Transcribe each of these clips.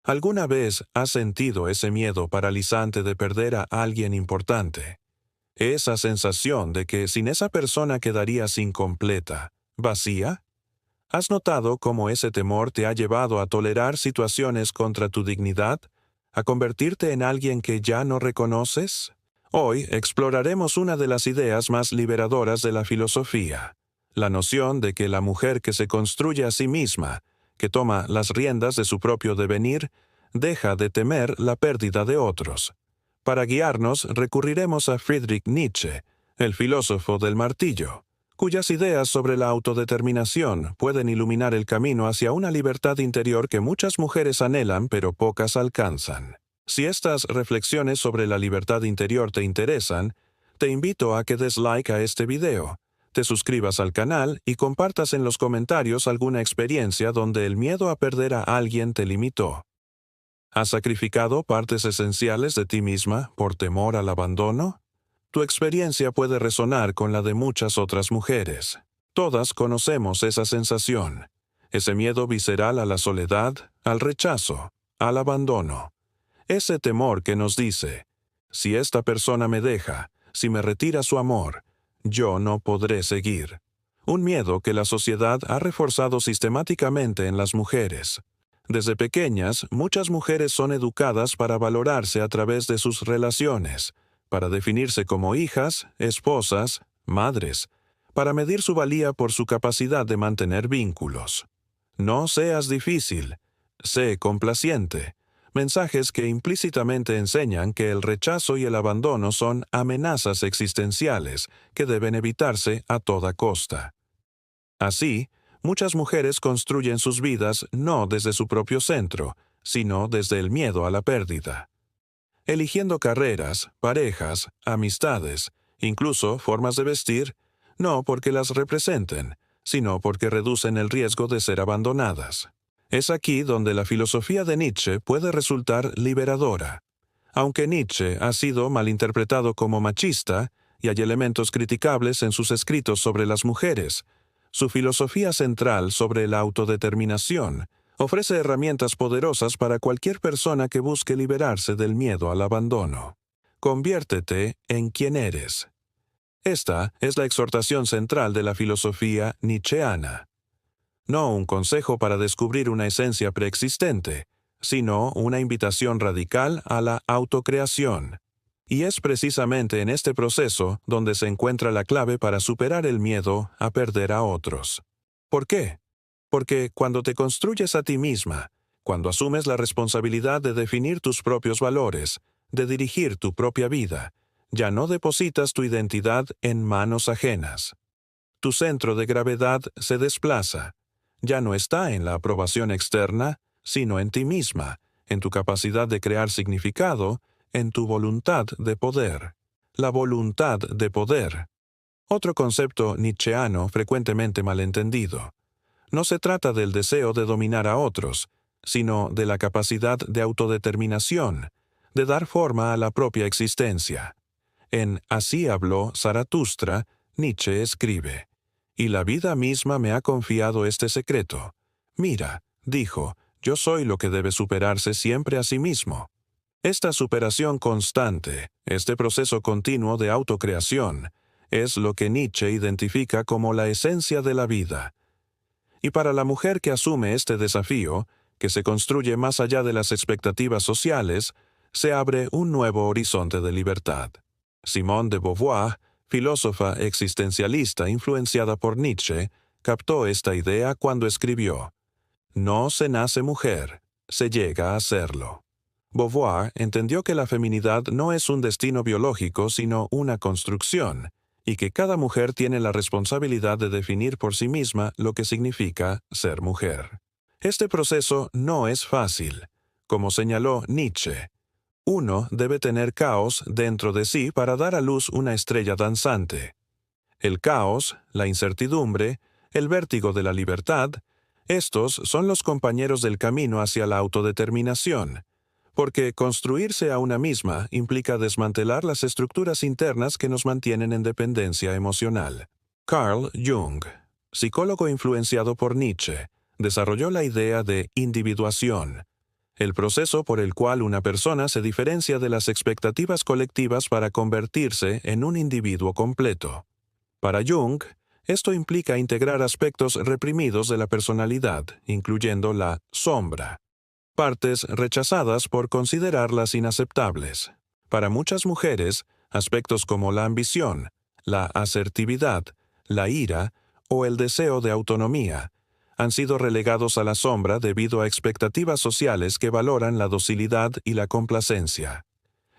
¿Alguna vez has sentido ese miedo paralizante de perder a alguien importante? Esa sensación de que sin esa persona quedarías incompleta, vacía. ¿Has notado cómo ese temor te ha llevado a tolerar situaciones contra tu dignidad? ¿A convertirte en alguien que ya no reconoces? Hoy exploraremos una de las ideas más liberadoras de la filosofía, la noción de que la mujer que se construye a sí misma, que toma las riendas de su propio devenir, deja de temer la pérdida de otros. Para guiarnos recurriremos a Friedrich Nietzsche, el filósofo del martillo, cuyas ideas sobre la autodeterminación pueden iluminar el camino hacia una libertad interior que muchas mujeres anhelan pero pocas alcanzan. Si estas reflexiones sobre la libertad interior te interesan, te invito a que des like a este video, te suscribas al canal y compartas en los comentarios alguna experiencia donde el miedo a perder a alguien te limitó. ¿Has sacrificado partes esenciales de ti misma por temor al abandono? Tu experiencia puede resonar con la de muchas otras mujeres. Todas conocemos esa sensación, ese miedo visceral a la soledad, al rechazo, al abandono. Ese temor que nos dice, si esta persona me deja, si me retira su amor, yo no podré seguir. Un miedo que la sociedad ha reforzado sistemáticamente en las mujeres. Desde pequeñas, muchas mujeres son educadas para valorarse a través de sus relaciones, para definirse como hijas, esposas, madres, para medir su valía por su capacidad de mantener vínculos. No seas difícil, sé complaciente. Mensajes que implícitamente enseñan que el rechazo y el abandono son amenazas existenciales que deben evitarse a toda costa. Así, muchas mujeres construyen sus vidas no desde su propio centro, sino desde el miedo a la pérdida. Eligiendo carreras, parejas, amistades, incluso formas de vestir, no porque las representen, sino porque reducen el riesgo de ser abandonadas. Es aquí donde la filosofía de Nietzsche puede resultar liberadora. Aunque Nietzsche ha sido malinterpretado como machista, y hay elementos criticables en sus escritos sobre las mujeres, su filosofía central sobre la autodeterminación ofrece herramientas poderosas para cualquier persona que busque liberarse del miedo al abandono. Conviértete en quien eres. Esta es la exhortación central de la filosofía nietzscheana. No un consejo para descubrir una esencia preexistente, sino una invitación radical a la autocreación. Y es precisamente en este proceso donde se encuentra la clave para superar el miedo a perder a otros. ¿Por qué? Porque cuando te construyes a ti misma, cuando asumes la responsabilidad de definir tus propios valores, de dirigir tu propia vida, ya no depositas tu identidad en manos ajenas. Tu centro de gravedad se desplaza. Ya no está en la aprobación externa, sino en ti misma, en tu capacidad de crear significado, en tu voluntad de poder. La voluntad de poder. Otro concepto nietzscheano frecuentemente malentendido. No se trata del deseo de dominar a otros, sino de la capacidad de autodeterminación, de dar forma a la propia existencia. En Así habló Zaratustra, Nietzsche escribe: «Y la vida misma me ha confiado este secreto. Mira, dijo, yo soy lo que debe superarse siempre a sí mismo». Esta superación constante, este proceso continuo de autocreación, es lo que Nietzsche identifica como la esencia de la vida. Y para la mujer que asume este desafío, que se construye más allá de las expectativas sociales, se abre un nuevo horizonte de libertad. Simone de Beauvoir, filósofa existencialista influenciada por Nietzsche, captó esta idea cuando escribió: «No se nace mujer, se llega a serlo». Beauvoir entendió que la feminidad no es un destino biológico sino una construcción, y que cada mujer tiene la responsabilidad de definir por sí misma lo que significa ser mujer. Este proceso no es fácil. Como señaló Nietzsche, uno debe tener caos dentro de sí para dar a luz una estrella danzante. El caos, la incertidumbre, el vértigo de la libertad, estos son los compañeros del camino hacia la autodeterminación, porque construirse a una misma implica desmantelar las estructuras internas que nos mantienen en dependencia emocional. Carl Jung, psicólogo influenciado por Nietzsche, desarrolló la idea de individuación. el proceso por el cual una persona se diferencia de las expectativas colectivas para convertirse en un individuo completo. Para Jung, esto implica integrar aspectos reprimidos de la personalidad, incluyendo la sombra, partes rechazadas por considerarlas inaceptables. Para muchas mujeres, aspectos como la ambición, la asertividad, la ira o el deseo de autonomía han sido relegados a la sombra debido a expectativas sociales que valoran la docilidad y la complacencia.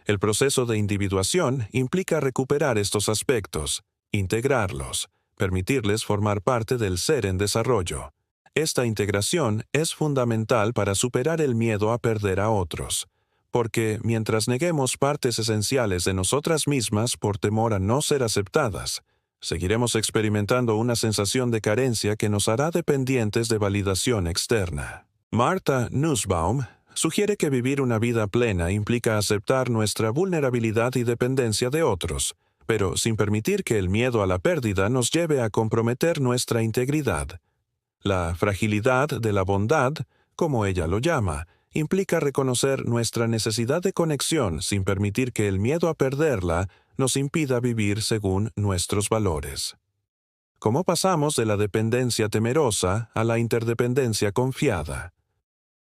El proceso de individuación implica recuperar estos aspectos, integrarlos, permitirles formar parte del ser en desarrollo. Esta integración es fundamental para superar el miedo a perder a otros, porque mientras neguemos partes esenciales de nosotras mismas por temor a no ser aceptadas, seguiremos experimentando una sensación de carencia que nos hará dependientes de validación externa. Martha Nussbaum sugiere que vivir una vida plena implica aceptar nuestra vulnerabilidad y dependencia de otros, pero sin permitir que el miedo a la pérdida nos lleve a comprometer nuestra integridad. La fragilidad de la bondad, como ella lo llama, implica reconocer nuestra necesidad de conexión sin permitir que el miedo a perderla nos impida vivir según nuestros valores. ¿Cómo pasamos de la dependencia temerosa a la interdependencia confiada?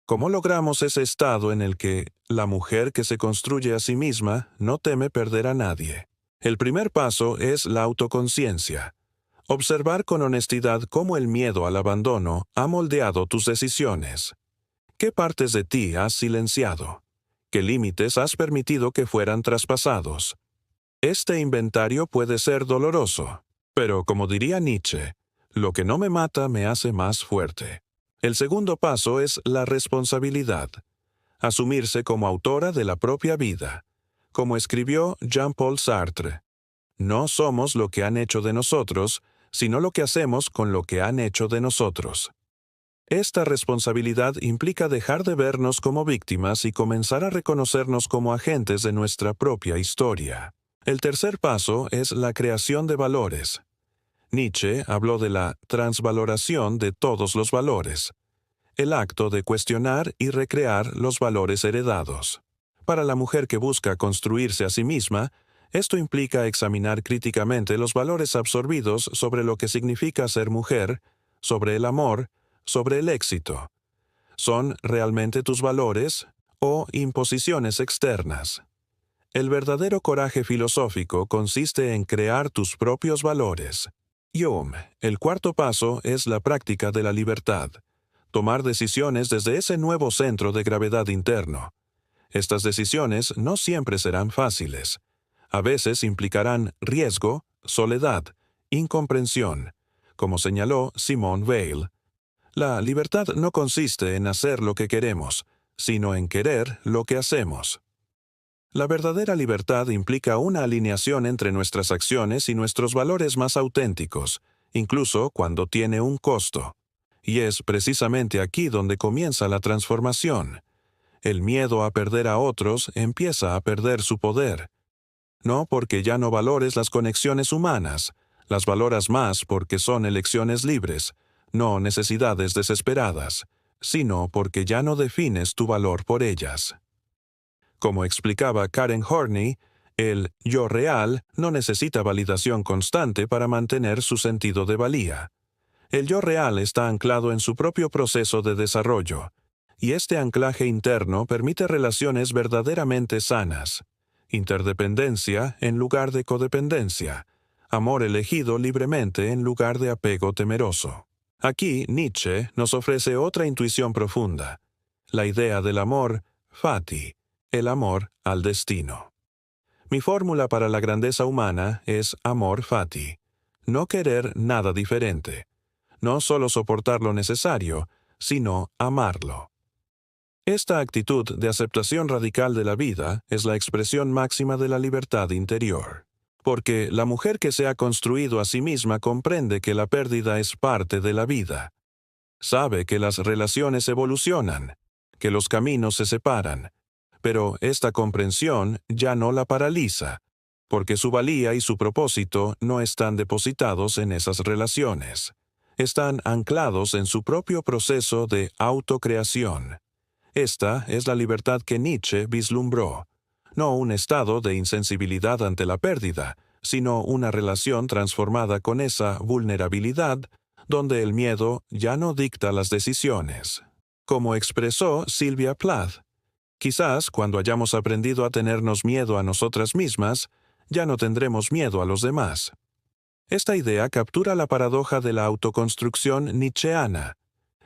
¿Cómo logramos ese estado en el que la mujer que se construye a sí misma no teme perder a nadie? El primer paso es la autoconciencia. Observar con honestidad cómo el miedo al abandono ha moldeado tus decisiones. ¿Qué partes de ti has silenciado? ¿Qué límites has permitido que fueran traspasados? Este inventario puede ser doloroso, pero como diría Nietzsche, lo que no me mata me hace más fuerte. El segundo paso es la responsabilidad. Asumirse como autora de la propia vida. Como escribió Jean-Paul Sartre, no somos lo que han hecho de nosotros, sino lo que hacemos con lo que han hecho de nosotros. Esta responsabilidad implica dejar de vernos como víctimas y comenzar a reconocernos como agentes de nuestra propia historia. El tercer paso es la creación de valores. Nietzsche habló de la transvaloración de todos los valores, el acto de cuestionar y recrear los valores heredados. Para la mujer que busca construirse a sí misma, esto implica examinar críticamente los valores absorbidos sobre lo que significa ser mujer, sobre el amor, sobre el éxito. ¿Son realmente tus valores o imposiciones externas? El verdadero coraje filosófico consiste en crear tus propios valores. El cuarto paso es la práctica de la libertad. Tomar decisiones desde ese nuevo centro de gravedad interno. Estas decisiones no siempre serán fáciles. A veces implicarán riesgo, soledad, incomprensión, como señaló Simone Weil. La libertad no consiste en hacer lo que queremos, sino en querer lo que hacemos. La verdadera libertad implica una alineación entre nuestras acciones y nuestros valores más auténticos, incluso cuando tiene un costo. Y es precisamente aquí donde comienza la transformación. El miedo a perder a otros empieza a perder su poder. No porque ya no valores las conexiones humanas, las valoras más porque son elecciones libres, no necesidades desesperadas, sino porque ya no defines tu valor por ellas. Como explicaba Karen Horney, el yo real no necesita validación constante para mantener su sentido de valía. El yo real está anclado en su propio proceso de desarrollo, y este anclaje interno permite relaciones verdaderamente sanas. Interdependencia en lugar de codependencia. Amor elegido libremente en lugar de apego temeroso. Aquí Nietzsche nos ofrece otra intuición profunda. La idea del amor fati, el amor al destino. Mi fórmula para la grandeza humana es amor fati. No querer nada diferente. No solo soportar lo necesario, sino amarlo. Esta actitud de aceptación radical de la vida es la expresión máxima de la libertad interior. Porque la mujer que se ha construido a sí misma comprende que la pérdida es parte de la vida. Sabe que las relaciones evolucionan, que los caminos se separan, pero esta comprensión ya no la paraliza, porque su valía y su propósito no están depositados en esas relaciones. Están anclados en su propio proceso de autocreación. Esta es la libertad que Nietzsche vislumbró. No un estado de insensibilidad ante la pérdida, sino una relación transformada con esa vulnerabilidad, donde el miedo ya no dicta las decisiones. Como expresó Sylvia Plath, quizás cuando hayamos aprendido a tenernos miedo a nosotras mismas, ya no tendremos miedo a los demás. Esta idea captura la paradoja de la autoconstrucción nietzscheana.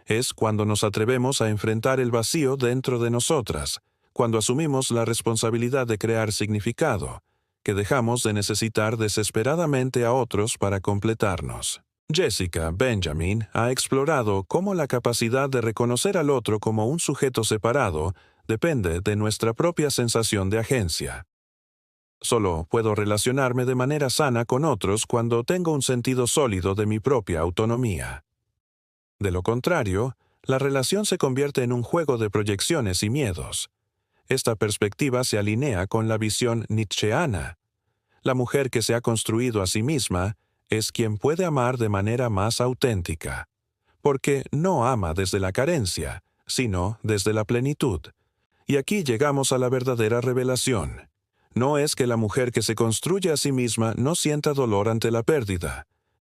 Es cuando nos atrevemos a enfrentar el vacío dentro de nosotras, cuando asumimos la responsabilidad de crear significado, que dejamos de necesitar desesperadamente a otros para completarnos. Jessica Benjamin ha explorado cómo la capacidad de reconocer al otro como un sujeto separado depende de nuestra propia sensación de agencia. Solo puedo relacionarme de manera sana con otros cuando tengo un sentido sólido de mi propia autonomía. De lo contrario, la relación se convierte en un juego de proyecciones y miedos. Esta perspectiva se alinea con la visión nietzscheana. La mujer que se ha construido a sí misma es quien puede amar de manera más auténtica, porque no ama desde la carencia, sino desde la plenitud. Y aquí llegamos a la verdadera revelación. No es que la mujer que se construye a sí misma no sienta dolor ante la pérdida.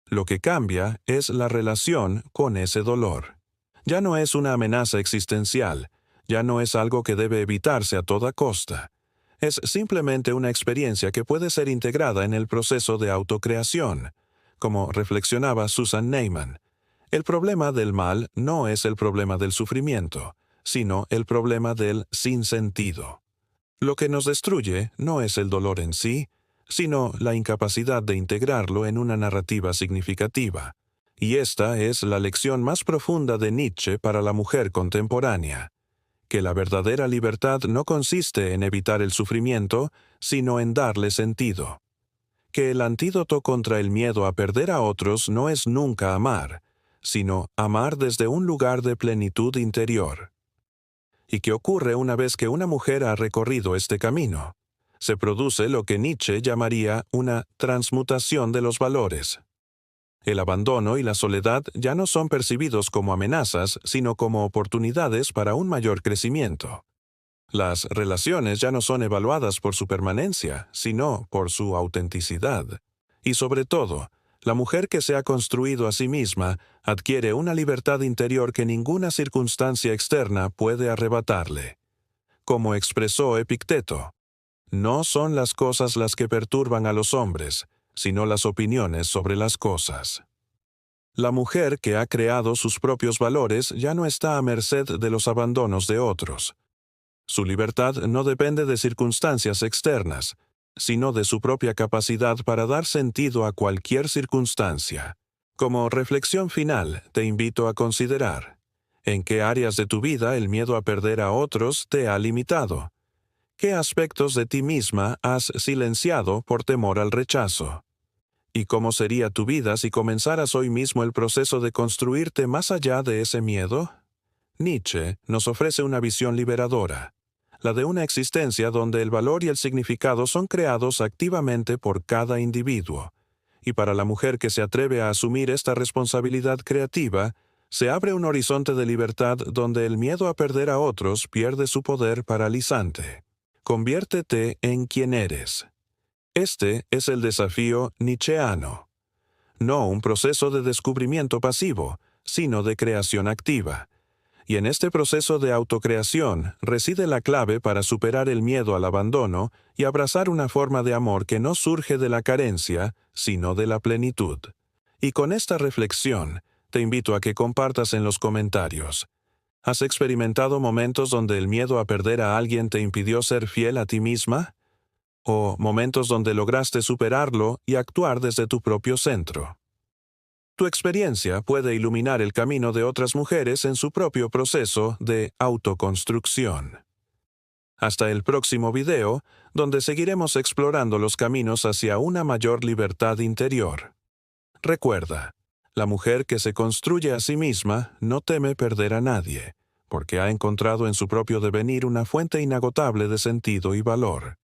Lo que cambia es la relación con ese dolor. Ya no es una amenaza existencial, ya no es algo que debe evitarse a toda costa. Es simplemente una experiencia que puede ser integrada en el proceso de autocreación. Como reflexionaba Susan Neiman, el problema del mal no es el problema del sufrimiento, sino el problema del sinsentido. Lo que nos destruye no es el dolor en sí, sino la incapacidad de integrarlo en una narrativa significativa. Y esta es la lección más profunda de Nietzsche para la mujer contemporánea, que la verdadera libertad no consiste en evitar el sufrimiento, sino en darle sentido. Que el antídoto contra el miedo a perder a otros no es nunca amar, sino amar desde un lugar de plenitud interior. ¿Y qué ocurre una vez que una mujer ha recorrido este camino? Se produce lo que Nietzsche llamaría una transmutación de los valores. El abandono y la soledad ya no son percibidos como amenazas, sino como oportunidades para un mayor crecimiento. Las relaciones ya no son evaluadas por su permanencia, sino por su autenticidad. Y sobre todo, la mujer que se ha construido a sí misma adquiere una libertad interior que ninguna circunstancia externa puede arrebatarle. Como expresó Epicteto, no son las cosas las que perturban a los hombres, sino las opiniones sobre las cosas. La mujer que ha creado sus propios valores ya no está a merced de los abandonos de otros. Su libertad no depende de circunstancias externas, sino de su propia capacidad para dar sentido a cualquier circunstancia. Como reflexión final, te invito a considerar: ¿en qué áreas de tu vida el miedo a perder a otros te ha limitado? ¿Qué aspectos de ti misma has silenciado por temor al rechazo? ¿Y cómo sería tu vida si comenzaras hoy mismo el proceso de construirte más allá de ese miedo? Nietzsche nos ofrece una visión liberadora, la de una existencia donde el valor y el significado son creados activamente por cada individuo. Y para la mujer que se atreve a asumir esta responsabilidad creativa, se abre un horizonte de libertad donde el miedo a perder a otros pierde su poder paralizante. Conviértete en quien eres. Este es el desafío nietzscheano. No un proceso de descubrimiento pasivo, sino de creación activa. Y en este proceso de autocreación reside la clave para superar el miedo al abandono y abrazar una forma de amor que no surge de la carencia, sino de la plenitud. Y con esta reflexión, te invito a que compartas en los comentarios: ¿has experimentado momentos donde el miedo a perder a alguien te impidió ser fiel a ti misma? ¿O momentos donde lograste superarlo y actuar desde tu propio centro? Tu experiencia puede iluminar el camino de otras mujeres en su propio proceso de autoconstrucción. Hasta el próximo video, donde seguiremos explorando los caminos hacia una mayor libertad interior. Recuerda, la mujer que se construye a sí misma no teme perder a nadie, porque ha encontrado en su propio devenir una fuente inagotable de sentido y valor.